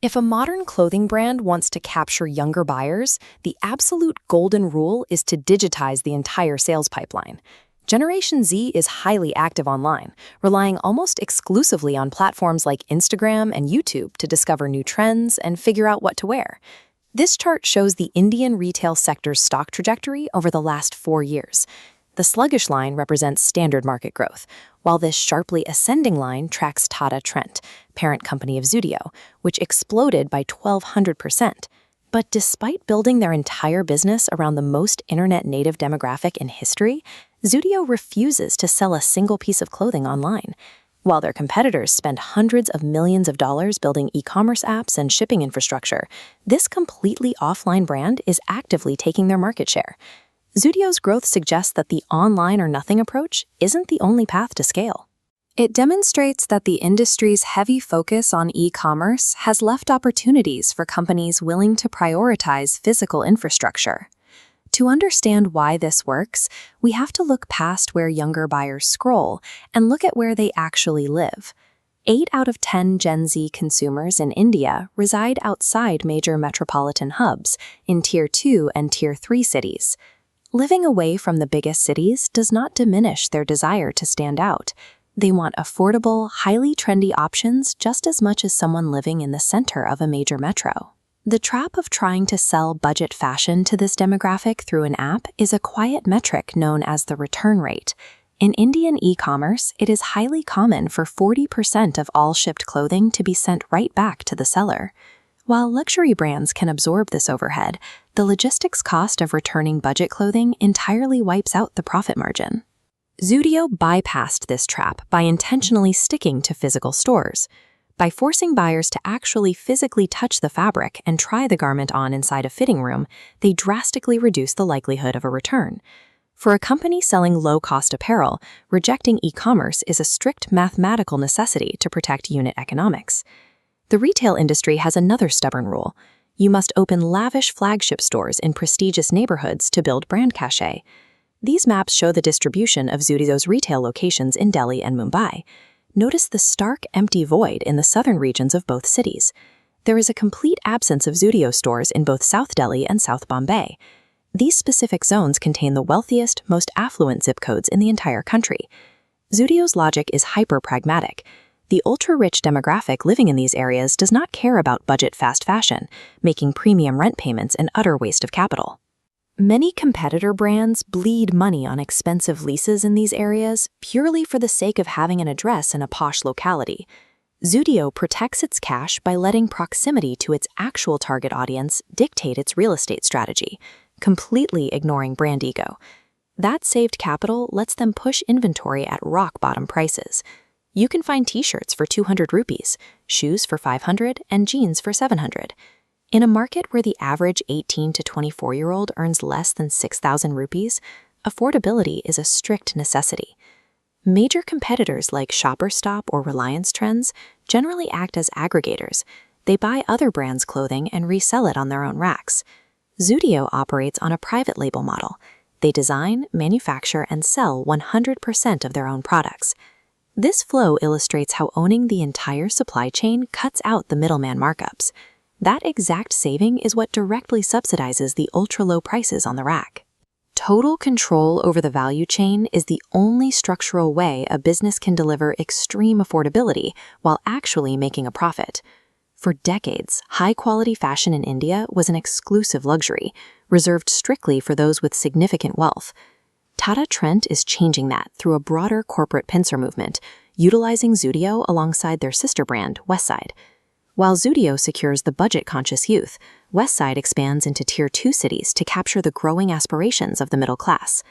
If a modern clothing brand wants to capture younger buyers, the absolute golden rule is to digitize the entire sales pipeline. Generation Z is highly active online, relying almost exclusively on platforms like Instagram and YouTube to discover new trends and figure out what to wear. This chart shows the Indian retail sector's stock trajectory over the last 4 years. The sluggish line represents standard market growth, while this sharply ascending line tracks Tata Trent, parent company of Zudio, which exploded by 1,200%. But despite building their entire business around the most internet-native demographic in history, Zudio refuses to sell a single piece of clothing online. While their competitors spend hundreds of millions of dollars building e-commerce apps and shipping infrastructure, this completely offline brand is actively taking their market share. Zudio's growth suggests that the online or nothing approach isn't the only path to scale. It demonstrates that the industry's heavy focus on e-commerce has left opportunities for companies willing to prioritize physical infrastructure. To understand why this works, we have to look past where younger buyers scroll and look at where they actually live. 8 out of 10 Gen Z consumers in India reside outside major metropolitan hubs, in Tier 2 and Tier 3 cities. Living away from the biggest cities does not diminish their desire to stand out. They want affordable, highly trendy options just as much as someone living in the center of a major metro. The trap of trying to sell budget fashion to this demographic through an app is a quiet metric known as the return rate. In Indian e-commerce, it is highly common for 40% of all shipped clothing to be sent right back to the seller. While luxury brands can absorb this overhead, the logistics cost of returning budget clothing entirely wipes out the profit margin. Zudio bypassed this trap by intentionally sticking to physical stores. By forcing buyers to actually physically touch the fabric and try the garment on inside a fitting room, they drastically reduce the likelihood of a return. For a company selling low-cost apparel, rejecting e-commerce is a strict mathematical necessity to protect unit economics. The retail industry has another stubborn rule. You must open lavish flagship stores in prestigious neighborhoods to build brand cachet. These maps show the distribution of Zudio's retail locations in Delhi and Mumbai. Notice the stark, empty void in the southern regions of both cities. There is a complete absence of Zudio stores in both South Delhi and South Bombay. These specific zones contain the wealthiest, most affluent zip codes in the entire country. Zudio's logic is hyper-pragmatic. The ultra-rich demographic living in these areas does not care about budget fast fashion, making premium rent payments an utter waste of capital. Many competitor brands bleed money on expensive leases in these areas purely for the sake of having an address in a posh locality. Zudio protects its cash by letting proximity to its actual target audience dictate its real estate strategy, completely ignoring brand ego. That saved capital lets them push inventory at rock-bottom prices. You can find t-shirts for 200 rupees, shoes for 500, and jeans for 700. In a market where the average 18 to 24-year-old earns less than 6,000 rupees, affordability is a strict necessity. Major competitors like Shopper Stop or Reliance Trends generally act as aggregators. They buy other brands' clothing and resell it on their own racks. Zudio operates on a private label model. They design, manufacture, and sell 100% of their own products. This flow illustrates how owning the entire supply chain cuts out the middleman markups. That exact saving is what directly subsidizes the ultra-low prices on the rack. Total control over the value chain is the only structural way a business can deliver extreme affordability while actually making a profit. For decades, high-quality fashion in India was an exclusive luxury, reserved strictly for those with significant wealth. Tata Trent is changing that through a broader corporate pincer movement, utilizing Zudio alongside their sister brand, Westside. While Zudio secures the budget-conscious youth, Westside expands into Tier 2 cities to capture the growing aspirations of the middle class.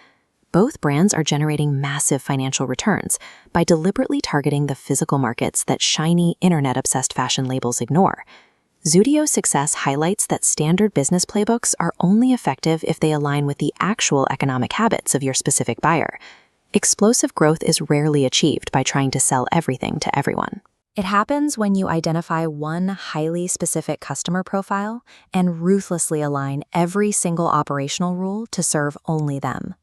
Both brands are generating massive financial returns by deliberately targeting the physical markets that shiny, internet-obsessed fashion labels ignore. Zudio's success highlights that standard business playbooks are only effective if they align with the actual economic habits of your specific buyer. Explosive growth is rarely achieved by trying to sell everything to everyone. It happens when you identify one highly specific customer profile and ruthlessly align every single operational rule to serve only them.